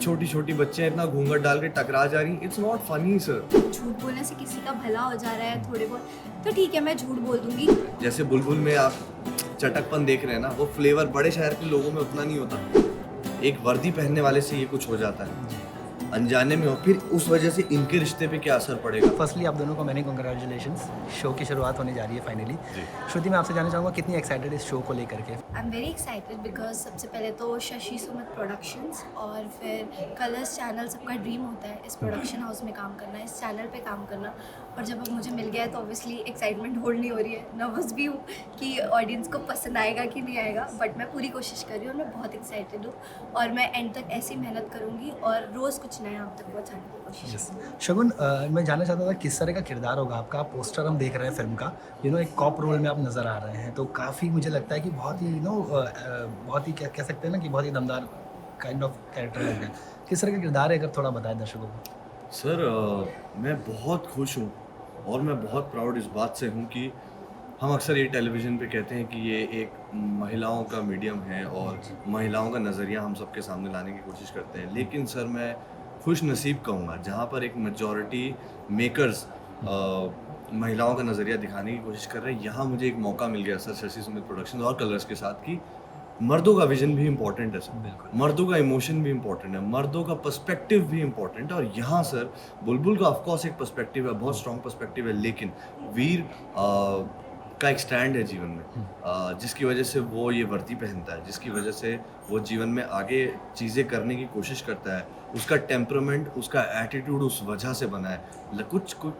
छोटी छोटी बच्चे इतना घूंघट डाल के टकरा जा रही, इट्स नॉट फनी सर। झूठ बोलने से किसी का भला हो जा रहा है थोड़े बहुत, तो ठीक है मैं झूठ बोल दूंगी। जैसे बुलबुल में आप चटकपन देख रहे हैं ना, वो फ्लेवर बड़े शहर के लोगों में उतना नहीं होता। एक वर्दी पहनने वाले से ये कुछ हो जाता है अनजाने में, हो फिर उस वजह से इनके रिश्ते पे क्या असर पड़ेगा। फर्स्टली आप दोनों को मैंने कॉन्ग्रेचुलेशंस, शो की शुरुआत होने जा रही है फाइनली। जी। श्रुति, मैं आपसे जानना चाहूँगा कितनी एक्साइटेड इस शो को लेकर के। I am very excited because सबसे पहले तो शशि सुमित प्रोडक्शंस और फिर कलर्स चैनल, सबका ड्रीम होता है इस प्रोडक्शन हाउस में काम करना, इस चैनल पे काम करना। और जब अब मुझे मिल गया है तो ऑब्वियसली एक्साइटमेंट होल्ड नहीं हो रही है, नर्वस भी हूँ कि ऑडियंस को पसंद आएगा कि नहीं आएगा, बट मैं पूरी कोशिश कर रही हूँ और मैं बहुत एक्साइटेड हूँ और मैं एंड तक ऐसी मेहनत करूँगी और रोज़ कुछ नया आप तक पहुँचाने की कोशिश करूँगी। शगुन, मैं जानना चाहता था किस तरह का किरदार होगा आपका। पोस्टर हम देख रहे हैं फिल्म का, एक कॉप रोल में आप नज़र आ रहे हैं, तो काफ़ी मुझे लगता है कि बहुत ही बहुत ही क्या कह सकते हैं ना कि बहुत ही दमदार काइंड ऑफ कैरेक्टर है। किस तरह का किरदार है, अगर थोड़ा बताएं दर्शकों को। सर मैं बहुत खुश हूँ और मैं बहुत प्राउड इस बात से हूँ कि हम अक्सर ये टेलीविज़न पे कहते हैं कि ये एक महिलाओं का मीडियम है और महिलाओं का नज़रिया हम सबके सामने लाने की कोशिश करते हैं। लेकिन सर मैं खुश नसीब कहूँगा जहाँ पर एक मेजॉरिटी मेकर्स महिलाओं का नज़रिया दिखाने की कोशिश कर रहे हैं। यहाँ मुझे एक मौका मिल गया सर शशि सुमित प्रोडक्शन और कलर्स के साथ कि मर्दों का विजन भी इम्पोर्टेंट है सर, बिल्कुल। मर्दों का इमोशन भी इम्पोर्टेंट है, मर्दों का पर्सपेक्टिव भी इम्पोर्टेंट है। और यहाँ सर बुलबुल का ऑफकोर्स एक पर्सपेक्टिव है, बहुत स्ट्रॉन्ग पर्सपेक्टिव है, लेकिन वीर का एक स्टैंड है जीवन में, जिसकी वजह से वो ये वर्दी पहनता है, जिसकी वजह से वो जीवन में आगे चीज़ें करने की कोशिश करता है। उसका टेम्परामेंट, उसका एटीट्यूड उस वजह से बना है।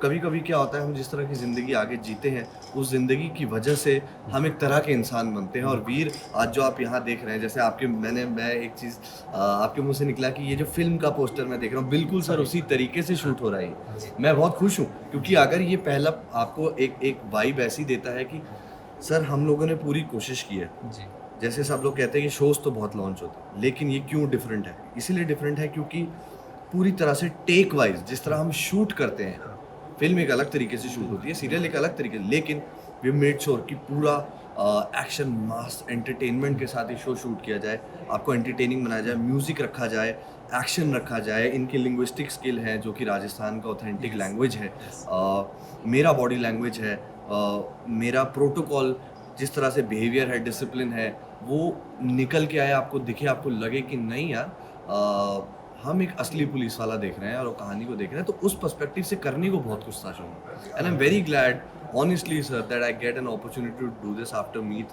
कभी कभी क्या होता है, हम जिस तरह की ज़िंदगी आगे जीते हैं उस ज़िंदगी की वजह से हम एक तरह के इंसान बनते हैं। और वीर आज जो आप यहाँ देख रहे हैं, जैसे मैं एक चीज़ आपके मुंह से निकला कि ये जो फिल्म का पोस्टर मैं देख रहा हूँ, बिल्कुल सर उसी तरीके से शूट हो रहा है। मैं बहुत खुश हूँ क्योंकि अगर ये पहला आपको एक वाइब ऐसी देता है कि सर हम लोगों ने पूरी कोशिश की है। जी। जैसे सब लोग कहते हैं कि शोज़ तो बहुत लॉन्च होते हैं, लेकिन ये क्यों डिफरेंट है? इसीलिए डिफरेंट है क्योंकि पूरी तरह से टेक वाइज जिस तरह हम शूट करते हैं, फिल्म एक अलग तरीके से शूट होती है, सीरियल एक अलग तरीके से, लेकिन वी मेड श्योर कि पूरा एक्शन मास एंटरटेनमेंट के साथ ये शो शूट किया जाए, आपको एंटरटेनिंग बनाया जाए, म्यूज़िक रखा जाए, एक्शन रखा जाए। इनकी लिंग्विस्टिक स्किल है जो कि राजस्थान का ऑथेंटिक लैंग्वेज है, मेरा बॉडी लैंग्वेज है, मेरा प्रोटोकॉल, जिस तरह से बिहेवियर है, डिसिप्लिन है, वो निकल के आए, आपको दिखे, आपको लगे कि नहीं यार हम एक असली पुलिस वाला देख रहे हैं और कहानी को देख रहे हैं। तो उस पर्सपेक्टिव से करने को बहुत कुछ था शो में, and I am very glad honestly sir that I get an opportunity to do this after Meet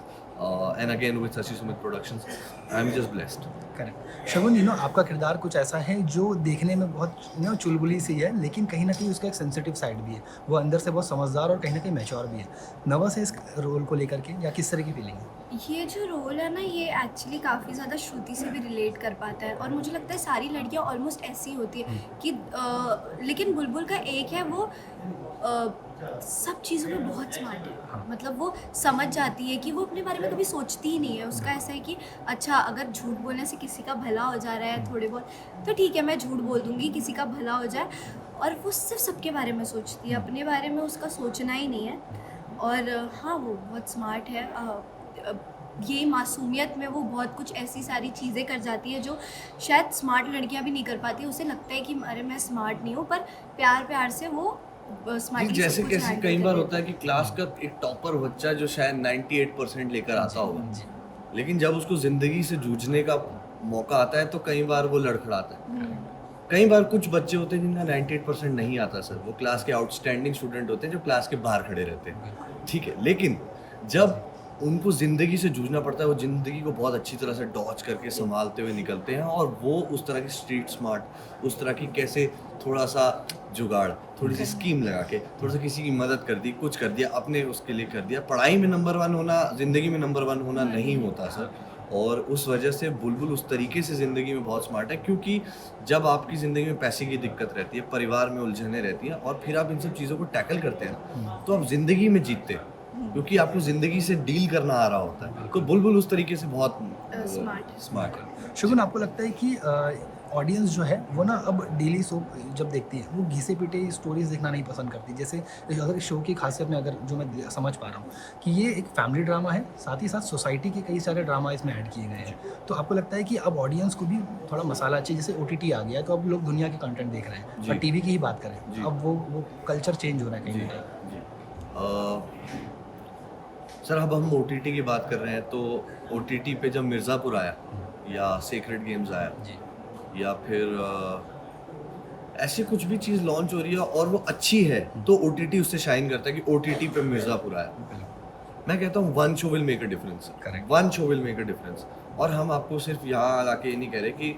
and again with Shashi Sumit Productions. I'm just blessed. Correct. Shagun, आपका किरदार कुछ ऐसा है जो देखने में बहुत चुलबुली सी है, लेकिन कहीं ना कहीं उसका एक सेंसिटिव साइड भी है। वो अंदर से बहुत समझदार और कहीं ना कहीं मैच्योर भी है। नर्वस है इस रोल को लेकर के, या किस तरह की फीलिंग है? ये जो रोल है ना, ये एक्चुअली काफ़ी ज़्यादा श्रुति से भी रिलेट कर पाता है और मुझे लगता है सारी लड़कियां ऑलमोस्ट ऐसी होती है कि लेकिन बुलबुल का एक है, वो सब चीज़ों में बहुत स्मार्ट है। मतलब वो समझ जाती है कि वो अपने बारे में कभी सोचती ही नहीं है। उसका ऐसा है कि अच्छा अगर झूठ बोलने से किसी का भला हो जा रहा है थोड़े बहुत, तो ठीक है मैं झूठ बोल दूंगी, किसी का भला हो जाए। और वो सिर्फ सबके बारे में सोचती है, अपने बारे में उसका सोचना ही नहीं है। और हाँ, वो बहुत स्मार्ट है। ये मासूमियत में वो बहुत कुछ ऐसी सारी चीज़ें कर जाती है जो शायद स्मार्ट लड़कियां भी नहीं कर पाती। उसे लगता है कि अरे मैं स्मार्ट नहीं हूँ, पर प्यार प्यार से वो स्मार्ट। जैसे कैसे कई बार होता है कि क्लास का एक टॉपर बच्चा जो शायद 98% लेकर आता होगा, लेकिन जब उसको जिंदगी से जूझने का मौका आता है तो कई बार वो लड़खड़ाता है। कई बार कुछ बच्चे होते हैं जिनका 98% नहीं आता सर, वो क्लास के आउटस्टैंडिंग स्टूडेंट होते हैं जो क्लास के बाहर खड़े रहते हैं, ठीक है। लेकिन जब उनको ज़िंदगी से जूझना पड़ता है, वो ज़िंदगी को बहुत अच्छी तरह से डॉच करके संभालते हुए निकलते हैं। और वो उस तरह की स्ट्रीट स्मार्ट, उस तरह की कैसे थोड़ा सा जुगाड़, थोड़ी सी स्कीम लगा के, थोड़ा सा किसी की मदद कर दी, कुछ कर दिया, अपने उसके लिए कर दिया। पढ़ाई में नंबर 1 होना, ज़िंदगी में नंबर 1 होना नहीं होता सर। और उस वजह से बुलबुल उस तरीके से ज़िंदगी में बहुत स्मार्ट है, क्योंकि जब आपकी ज़िंदगी में पैसे की दिक्कत रहती है, परिवार में उलझनें रहती हैं और फिर आप इन सब चीज़ों को टैकल करते हैं ना, तो आप ज़िंदगी में जीतते हैं। क्योंकि आपको ज़िंदगी से डील करना आ रहा होता है। तो बुलबुल उस तरीके से बहुत स्मार्ट है। शगुन, आपको लगता है कि ऑडियंस जो है वो ना अब डेली सोप जब देखती है वो घिसे पिटे स्टोरीज देखना नहीं पसंद करती? जैसे अगर इस शो की खासियत में अगर जो मैं समझ पा रहा हूँ कि ये एक फैमिली ड्रामा है, साथ ही साथ सोसाइटी के कई सारे ड्रामा इसमें ऐड किए गए हैं, तो आपको लगता है कि अब ऑडियंस को भी थोड़ा मसाला चाहिए? जैसे OTT आ गया है तो अब लोग दुनिया के कंटेंट देख रहे हैं, जी। और टीवी की ही बात जी। करें अब वो कल्चर चेंज हो रहा है कहीं जी, ना कहीं। जी। सर अब हम OTT की बात कर रहे हैं तो OTT पे जब मिर्ज़ापुर आया या सेक्रेड गेम्स आया जी या फिर ऐसी कुछ भी चीज़ लॉन्च हो रही है और वो अच्छी है तो OTT उससे शाइन करता है कि OTT पे मिर्ज़ापुर आया। बिल्कुल। मैं कहता हूँ one show will make a difference. Correct. One show will make a difference. और हम आपको सिर्फ यहाँ लाके ये नहीं कह रहे कि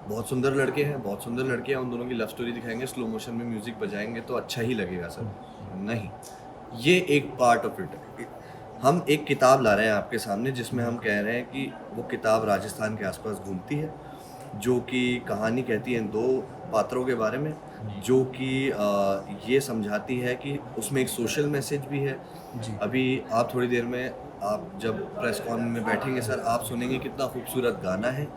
बहुत सुंदर लड़के हैं, बहुत सुंदर लड़के हैं, उन दोनों की लव स्टोरी दिखाएंगे, स्लो मोशन में म्यूजिक बजाएंगे तो अच्छा ही लगेगा सर। नहीं, ये एक पार्ट ऑफ इट। हम एक किताब ला रहे हैं आपके सामने जिसमें हम कह रहे हैं कि वो किताब राजस्थान के आसपास घूमती है, जो कि कहानी कहती है दो पात्रों के बारे में, जो कि ये समझाती है कि उसमें एक सोशल मैसेज भी है। जी अभी आप थोड़ी देर में आप जब प्रेस कॉन में बैठेंगे सर, आप सुनेंगे कितना खूबसूरत गाना है।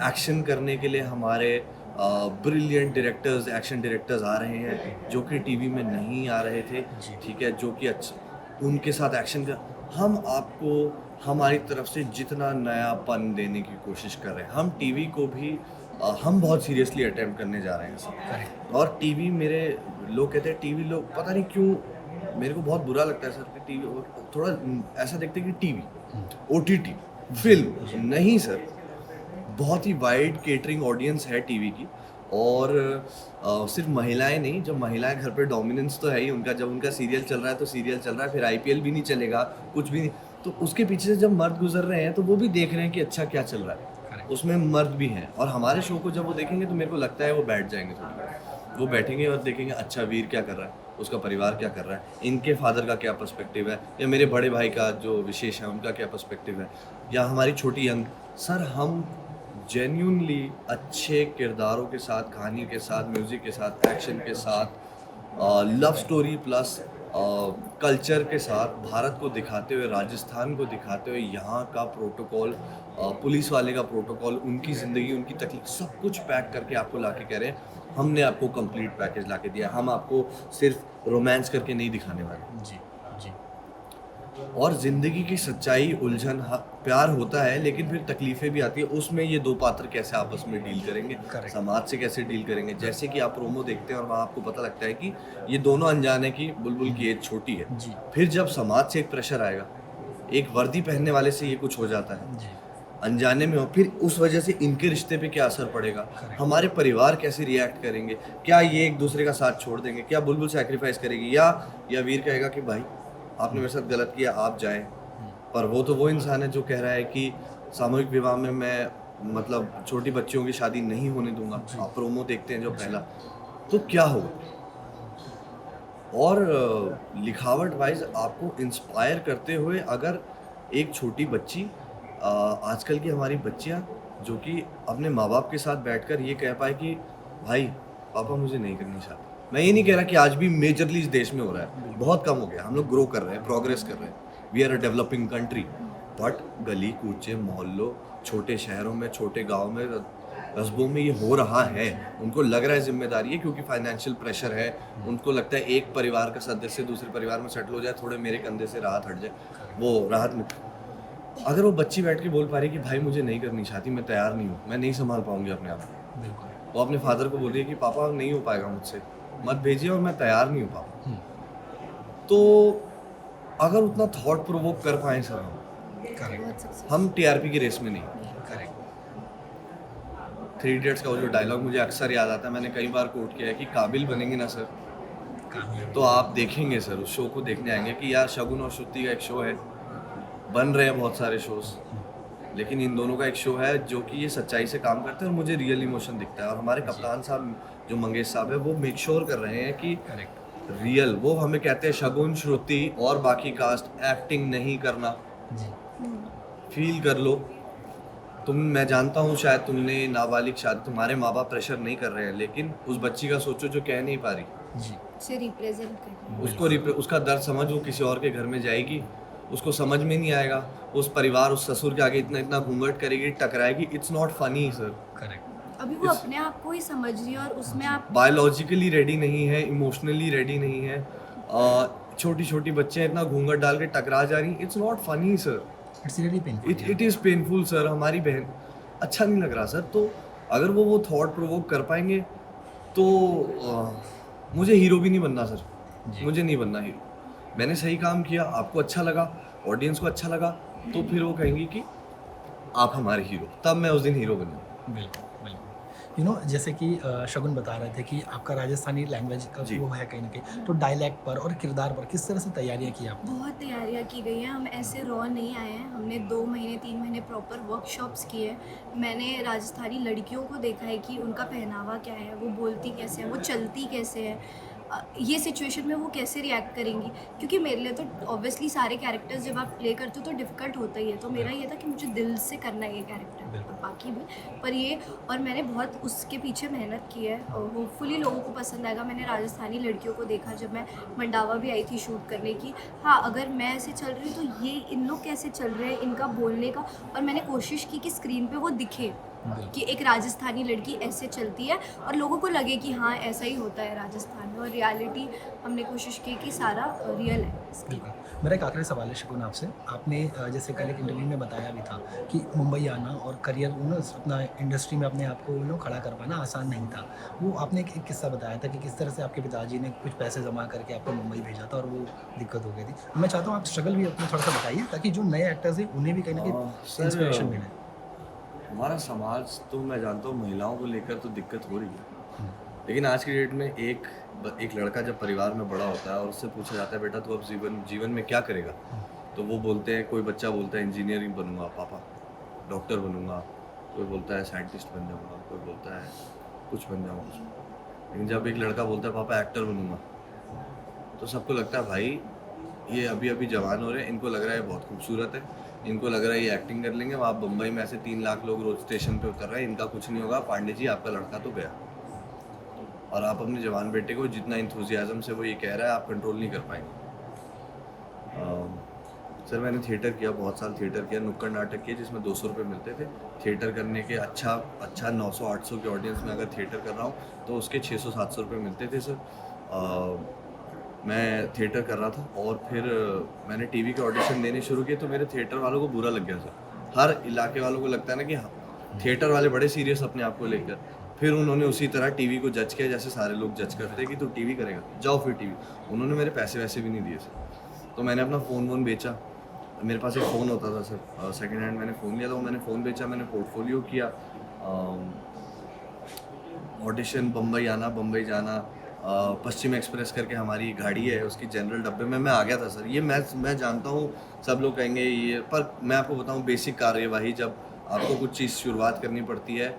एक्शन करने के लिए हमारे ब्रिलियंट डायरेक्टर्स, एक्शन डायरेक्टर्स आ रहे हैं जो कि टीवी में नहीं आ रहे थे, जी। ठीक है, जो कि अच्छा उनके साथ एक्शन कर हम आपको हमारी तरफ से जितना नयापन देने की कोशिश कर रहे हैं। हम टीवी को भी हम बहुत सीरियसली अटेम्प्ट करने जा रहे हैं सर। करेक्ट। और टीवी मेरे लोग कहते हैं टीवी, लोग पता नहीं क्यों मेरे को बहुत बुरा लगता है सर कि टीवी थोड़ा ऐसा देखते हैं कि टीवी OTT फिल्म नहीं सर, बहुत ही वाइड केटरिंग ऑडियंस है टीवी की। और सिर्फ महिलाएं नहीं, जब महिलाएं घर पे डोमिनेंस तो है ही उनका, जब उनका सीरियल चल रहा है तो सीरियल चल रहा है, फिर IPL भी नहीं चलेगा, कुछ भी नहीं, तो उसके पीछे से जब मर्द गुजर रहे हैं तो वो भी देख रहे हैं कि अच्छा क्या चल रहा है, Correct. उसमें मर्द भी हैं। और हमारे शो को जब वो देखेंगे तो मेरे को लगता है वो बैठ जाएंगे थोड़ी देर। वो बैठेंगे और देखेंगे अच्छा वीर क्या कर रहा है, उसका परिवार क्या कर रहा है, इनके फादर का क्या पर्सपेक्टिव है, या मेरे बड़े भाई का जो विशेष है उनका क्या पर्सपेक्टिव है, या हमारी छोटी यंग। सर हम जेन्यूनली अच्छे किरदारों के साथ, कहानी के साथ, म्यूज़िक के साथ, एक्शन के साथ, लव स्टोरी प्लस कल्चर के साथ भारत को दिखाते हुए, राजस्थान को दिखाते हुए, यहाँ का प्रोटोकॉल, पुलिस वाले का प्रोटोकॉल, उनकी ज़िंदगी, उनकी तकलीफ, सब कुछ पैक करके आपको लाके कह रहे हैं हमने आपको कंप्लीट पैकेज लाके दिया। हम आपको सिर्फ रोमांस करके नहीं दिखाने वाले। जी जी और ज़िंदगी की सच्चाई, उलझन, प्यार होता है लेकिन फिर तकलीफ़ें भी आती है, उसमें ये दो पात्र कैसे आपस में डील करेंगे, Correct. समाज से कैसे डील करेंगे। जैसे कि आप प्रोमो देखते हैं और वहाँ आपको पता लगता है कि ये दोनों अनजान है कि बुलबुल की एज छोटी है। जी फिर जब समाज से एक प्रेशर आएगा, एक वर्दी पहनने वाले से ये कुछ हो जाता है जी अनजाने में, हो, फिर उस वजह से इनके रिश्ते पे क्या असर पड़ेगा, हमारे परिवार कैसे रिएक्ट करेंगे, क्या ये एक दूसरे का साथ छोड़ देंगे, क्या बुलबुल सैक्रिफाइस करेगी, या वीर कहेगा कि भाई आपने मेरे साथ गलत किया, आप जाएं। पर वो तो वो इंसान है जो कह रहा है कि सामूहिक विवाह में मैं मतलब छोटी बच्चियों की शादी नहीं होने दूंगा। आप प्रोमो देखते हैं जो पहला, तो क्या होगा। और लिखावट वाइज आपको इंस्पायर करते हुए अगर एक छोटी बच्ची, आजकल की हमारी बच्चियां जो कि अपने माँ बाप के साथ बैठकर ये कह पाए कि भाई पापा मुझे नहीं करनी शादी। मैं ये नहीं कह रहा कि आज भी मेजरली इस देश में हो रहा है, बहुत कम हो गया, हम लोग ग्रो कर रहे हैं, प्रोग्रेस कर रहे हैं, we are a developing country, but गली कूचे, मोहल्लों, छोटे शहरों में, छोटे गाँव में, कस्बों में ये हो रहा है। उनको लग रहा है जिम्मेदारी है क्योंकि फाइनेंशियल प्रेशर है, उनको लगता है एक परिवार का सदस्य दूसरे परिवार में सेटल हो जाए, थोड़े मेरे कंधे से राहत हट जाए, वो राहत में। अगर वो बच्ची बैठ के बोल पा रही है कि भाई मुझे नहीं करनी शादी, मैं तैयार नहीं हूँ, मैं नहीं संभाल पाऊंगी अपने आप को, बिल्कुल। वो अपने फादर को बोल रही है कि पापा नहीं हो पाएगा मुझसे, मत भेजिए और मैं तैयार नहीं हूँ पापा, तो अगर उतना थॉट प्रोवोक कर पाए सर करेक्ट हम TRP की रेस में नहीं। करेक्ट 3 इडियट्स का वो जो डायलॉग मुझे अक्सर याद आता है, मैंने कई बार कोट किया है कि काबिल बनेंगे ना सर तो आप देखेंगे सर, उस शो को देखने आएंगे कि यार शगुन और श्रुति का एक शो है, बन रहे हैं बहुत सारे शोज, लेकिन इन दोनों का एक शो है जो कि ये सच्चाई से काम करते हैं और मुझे रियल इमोशन दिखता है। और हमारे कप्तान साहब जो मंगेश साहब है वो मेक श्योर कर रहे हैं कि करेक्ट रियल, वो हमें कहते हैं शगुन, श्रुति और बाकी कास्ट एक्टिंग नहीं करना, जी फील कर लो तुम। मैं जानता हूँ शायद तुमने नाबालिग शादी, तुम्हारे माँ बाप प्रेशर नहीं कर रहे हैं, लेकिन उस बच्ची का सोचो जो कह नहीं पा रही, जी, से रिप्रेजेंट करना। उसका दर्द समझ वो किसी और के घर में जाएगी, उसको समझ में नहीं आएगा, उस परिवार उस ससुर के आगे इतना इतना घूंघट करेगी, टकराएगी, it's not funny sir. Correct. अभी वो इस अपने आप को ही समझ रही है और उसमें आप बायोलॉजिकली रेडी नहीं है, इमोशनली रेडी नहीं है, छोटी छोटी बच्चे इतना घूंघट डाल के टकरा जा रही, it's not funny sir. It's really painful. It is painful sir. हमारी बहन, अच्छा नहीं लग रहा सर। तो अगर वो थॉट प्रोवोक कर पाएंगे तो मुझे हीरो भी नहीं बनना सर, जी। मुझे नहीं बनना हीरो। मैंने सही काम किया, आपको अच्छा लगा, ऑडियंस को अच्छा लगा, तो फिर वो कहेंगे कि आप हमारे हीरो, तब मैं उस दिन हीरो बनूंगा। बिल्कुल, बिल्कुल। जैसे कि शगुन बता रहे थे कि आपका राजस्थानी लैंग्वेज का जी। वो है कहीं न कहीं, तो डायलेक्ट पर और किरदार पर किस तरह से तैयारियाँ की आपने? बहुत तैयारियाँ की गई हैं। हम ऐसे रॉ नहीं आए हैं। हमने 2 महीने 3 महीने प्रॉपर वर्कशॉप्स किए हैं। मैंने राजस्थानी लड़कियों को देखा है कि उनका पहनावा क्या है, वो बोलती कैसे हैं, वो चलती कैसे हैं, ये सिचुएशन में वो कैसे रिएक्ट करेंगी। क्योंकि मेरे लिए तो ऑब्वियसली सारे कैरेक्टर्स जब आप प्ले करते हो तो डिफ़िकल्ट होता ही है। तो मेरा ये था कि मुझे दिल से करना है ये कैरेक्टर, बिल्कुल। और बाकी भी। पर ये, और मैंने बहुत उसके पीछे मेहनत की है और होपफुली लोगों को पसंद आएगा। मैंने राजस्थानी लड़कियों को देखा जब मैं मंडावा भी आई थी शूट करने की। हाँ, अगर मैं ऐसे चल रही हूँ तो ये इन लोग कैसे चल रहे हैं, इनका बोलने का। और मैंने कोशिश की कि स्क्रीन पे वो दिखे बिल्कुल। कि एक राजस्थानी लड़की ऐसे चलती है और लोगों को लगे कि हाँ ऐसा ही होता है राजस्थान में। और रियलिटी हमने कोशिश की कि सारा रियल है इसकी। बिल्कुल। मेरा एक आखिरी सवाल है शगुन आपसे। आपने जैसे कल एक इंटरव्यू में बताया भी था कि मुंबई आना और करियर अपना इंडस्ट्री में अपने आप को खड़ा कर पाना आसान नहीं था। वो आपने एक किस्सा बताया था कि किस तरह से आपके पिताजी ने कुछ पैसे जमा करके आपको मुंबई भेजा था और वो दिक्कत हो गई थी। मैं चाहता हूँ आप स्ट्रगल भी अपना थोड़ा-सा बताइए ताकि जो नए एक्टर्स हैं उन्हें भी कहीं न कहीं सर, इंस्पिरेशन मिले। हमारा समाज तो मैं जानता हूँ महिलाओं को लेकर तो दिक्कत हो रही है, हुँ, लेकिन आज की डेट में एक लड़का जब परिवार में बड़ा होता है और उससे पूछा जाता है बेटा तू अब जीवन में क्या करेगा, हुँ, तो वो बोलते हैं, कोई बच्चा बोलता है इंजीनियरिंग बनूंगा पापा, डॉक्टर बनूंगा, कोई बोलता है साइंटिस्ट बन जाऊंगा, कोई बोलता है कुछ बन जाऊंगा। लेकिन जब एक लड़का बोलता है पापा एक्टर बनूंगा, तो सबको लगता है भाई ये अभी अभी जवान हो रहे हैं, इनको लग रहा है बहुत खूबसूरत है, इनको लग रहा है ये एक्टिंग कर लेंगे, वहाँ बम्बई में ऐसे 3 लाख लोग रोज स्टेशन पे उतर रहे हैं, इनका कुछ नहीं होगा, पांडे जी आपका लड़का तो गया। और आप अपने जवान बेटे को जितना इंथुजियाज्म से वो ये कह रहा है आप कंट्रोल नहीं कर पाएंगे। सर मैंने थिएटर किया, बहुत साल थिएटर किया, नुक्कड़ नाटक किए जिसमें 200 रुपये मिलते थे। थिएटर करने के अच्छा 900-800 के ऑडियंस में अगर थिएटर कर रहा हूँ तो उसके 600-700 रुपये मिलते थे सर। मैं थिएटर कर रहा था और फिर मैंने टीवी के ऑडिशन देने शुरू किए, तो मेरे थिएटर वालों को बुरा लग गया सर। हर इलाके वालों को लगता है ना कि हाँ, थिएटर वाले बड़े सीरियस अपने आप को लेकर। फिर उन्होंने उसी तरह टीवी को जज किया जैसे सारे लोग जज करते हैं कि तू टीवी करेगा, जाओ फिर टीवी। उन्होंने मेरे पैसे वैसे भी नहीं दिए सर। तो मैंने अपना फ़ोन वोन बेचा। मेरे पास एक फ़ोन होता था सर, सेकेंड हैंड मैंने फ़ोन लिया था, वो मैंने फ़ोन बेचा, मैंने पोर्टफोलियो किया, ऑडिशन, बम्बई आना, बम्बई जाना, पश्चिम एक्सप्रेस करके हमारी गाड़ी है, उसकी जनरल डब्बे में मैं आ गया था सर। ये मैं जानता हूँ सब लोग कहेंगे ये, पर मैं आपको बताऊँ बेसिक कार्यवाही जब आपको कुछ चीज़ शुरुआत करनी पड़ती है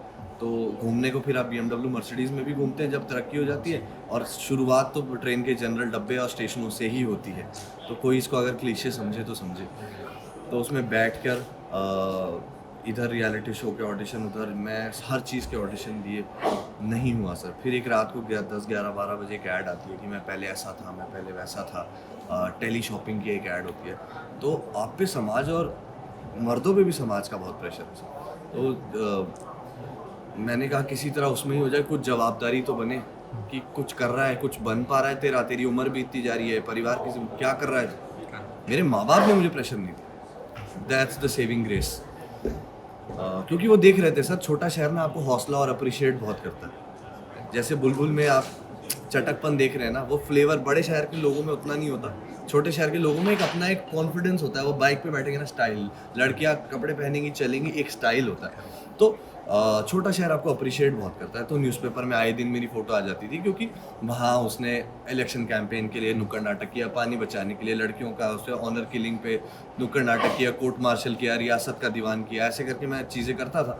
तो घूमने को फिर आप BMW मर्सिडीज़ में भी घूमते हैं जब तरक्की हो जाती है, और शुरुआत तो ट्रेन के जनरल डब्बे और स्टेशनों से ही होती है। तो कोई इसको अगर क्लीशे समझे तो समझे। तो उसमें बैठकर इधर रियलिटी शो के ऑडिशन, उधर मैं हर चीज़ के ऑडिशन दिए, नहीं हुआ सर। फिर एक रात को 10-11-12 बजे एक ऐड आती है कि मैं पहले ऐसा था, मैं पहले वैसा था। टेली शॉपिंग की एक ऐड होती है। तो आप पे समाज और मर्दों पे भी समाज का बहुत प्रेशर है सर। तो मैंने कहा किसी तरह उसमें ही हो जाए, कुछ जवाबदारी तो बने कि कुछ कर रहा है, कुछ बन पा रहा है तेरा, तेरी उम्र बीतती जा रही है, परिवार की क्या कर रहा है। मेरे माँ बाप ने मुझे प्रेशर नहीं दिया, दैट्स द सेविंग ग्रेस। क्योंकि वो देख रहे थे सर, छोटा शहर ना आपको हौसला और अप्रिशिएट बहुत करता है। जैसे बुलबुल में आप चटकपन देख रहे हैं ना, वो फ्लेवर बड़े शहर के लोगों में उतना नहीं होता। छोटे शहर के लोगों में एक अपना एक कॉन्फिडेंस होता है, वो बाइक पे बैठेंगे ना स्टाइल, लड़कियां कपड़े पहनेंगी चलेंगी, एक स्टाइल होता है। तो छोटा शहर आपको अप्रिशिएट बहुत करता है। तो न्यूज़पेपर में आए दिन मेरी फ़ोटो आ जाती थी, क्योंकि वहाँ उसने इलेक्शन कैंपेन के लिए नुक्कड़ नाटक किया, पानी बचाने के लिए लड़कियों का उसने ऑनर किलिंग पे नुक्कड़ नाटक किया, कोर्ट मार्शल किया, रियासत का दीवान किया, ऐसे करके मैं चीज़ें करता था।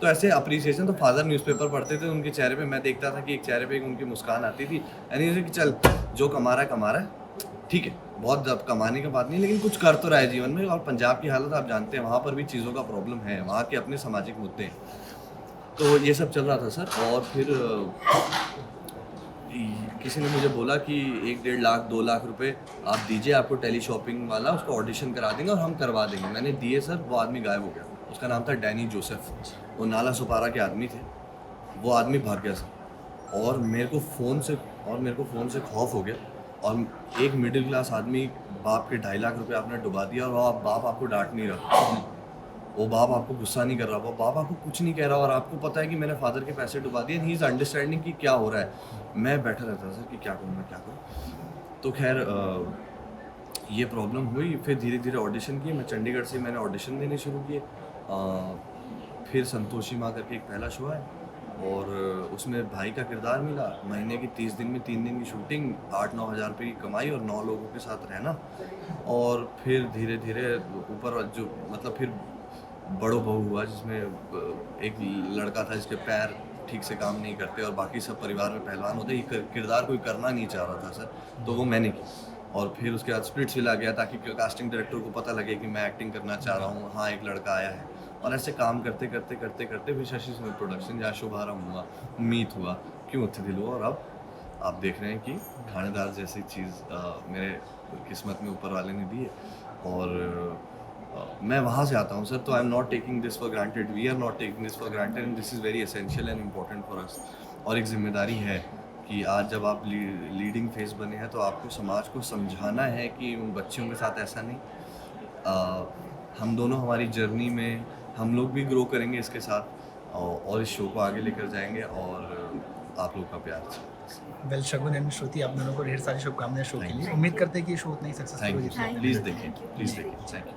तो ऐसे अप्रिसिएशन, तो फादर न्यूज़पेपर पढ़ते थे, उनके चेहरे पे मैं देखता था कि एक चेहरे पे एक उनकी मुस्कान आती थी, यानी कि चल जो कमा रहा है ठीक है, बहुत अब कमाने की बात नहीं, लेकिन कुछ कर तो रहा है जीवन में। और पंजाब की हालत आप जानते हैं, वहाँ पर भी चीज़ों का प्रॉब्लम है, वहाँ के अपने सामाजिक मुद्दे हैं। तो ये सब चल रहा था सर। और फिर किसी ने मुझे बोला कि 1-1.5 लाख 2 लाख रुपए आप दीजिए, आपको टेली शॉपिंग वाला उसका ऑडिशन करा देंगे और हम करवा देंगे। मैंने दिए सर, वो आदमी गायब हो गया। उसका नाम था डैनी जोसेफ, वो नाला सुपारा के आदमी थे। वो आदमी भाग गया सर, और मेरे को फ़ोन से खौफ हो गया। और एक मिडिल क्लास आदमी, बाप के 2.5 लाख रुपए आपने डुबा दिया, और वो बाप आपको डांट नहीं रहा, वो बाप आपको गुस्सा नहीं कर रहा, वो बाप आपको कुछ नहीं कह रहा, और आपको पता है कि मैंने फादर के पैसे डुबा दिए। ही इज़ अंडरस्टैंडिंग कि क्या हो रहा है। मैं बैठा रहता था सर कि क्या करूँ। तो खैर ये प्रॉब्लम हुई। फिर धीरे धीरे ऑडिशन किए। मैं चंडीगढ़ से मैंने ऑडिशन देने शुरू किए। फिर संतोषी माँ करके एक पहला शो है, और उसमें भाई का किरदार मिला। महीने की 30 दिन में 3 दिन की शूटिंग, 8-9 हज़ार रुपये की कमाई और 9 लोगों के साथ रहना। और फिर धीरे धीरे ऊपर जो मतलब फिर बड़ो बहू हुआ, जिसमें एक लड़का था जिसके पैर ठीक से काम नहीं करते और बाकी सब परिवार में पहलवान होते। ये किरदार कोई करना नहीं चाह रहा था सर, तो वो मैंने की। और फिर उसके बाद स्प्लिट्सविला गया ताकि कास्टिंग डायरेक्टर को पता लगे कि मैं एक्टिंग करना चाह रहा हूँ, हाँ एक लड़का आया है। और ऐसे काम करते करते फिर शशि सुमित प्रोडक्शन, जहाँ शुभारंभ हुआ, मीत हुआ, क्यों उत्थे दिल हुआ, और अब आप देख रहे हैं कि थानेदार जैसी चीज़ मेरे किस्मत में ऊपर वाले ने दी है। और मैं वहाँ से आता हूँ सर, तो I am not taking this for granted, we are not taking this for granted, and this is very essential and important for us. और एक जिम्मेदारी है कि आज जब आप लीडिंग फेस बने हैं, तो आपको समाज को समझाना है कि उन बच्चियों के साथ ऐसा नहीं। हम दोनों हमारी जर्नी में हम लोग भी ग्रो करेंगे इसके साथ, और इस शो को आगे लेकर जाएंगे, और आप लोग का प्यार। वेल, शगुन एंड श्रुति, आप दोनों को ढेर सारी शुभकामनाएं शो के लिए। उम्मीद करते हैं कि ये शो उतना ही सक्सेसफुल थैंक हो यू जितना सर, प्लीज़ देखिए, प्लीज़ देखिए, थैंक यू।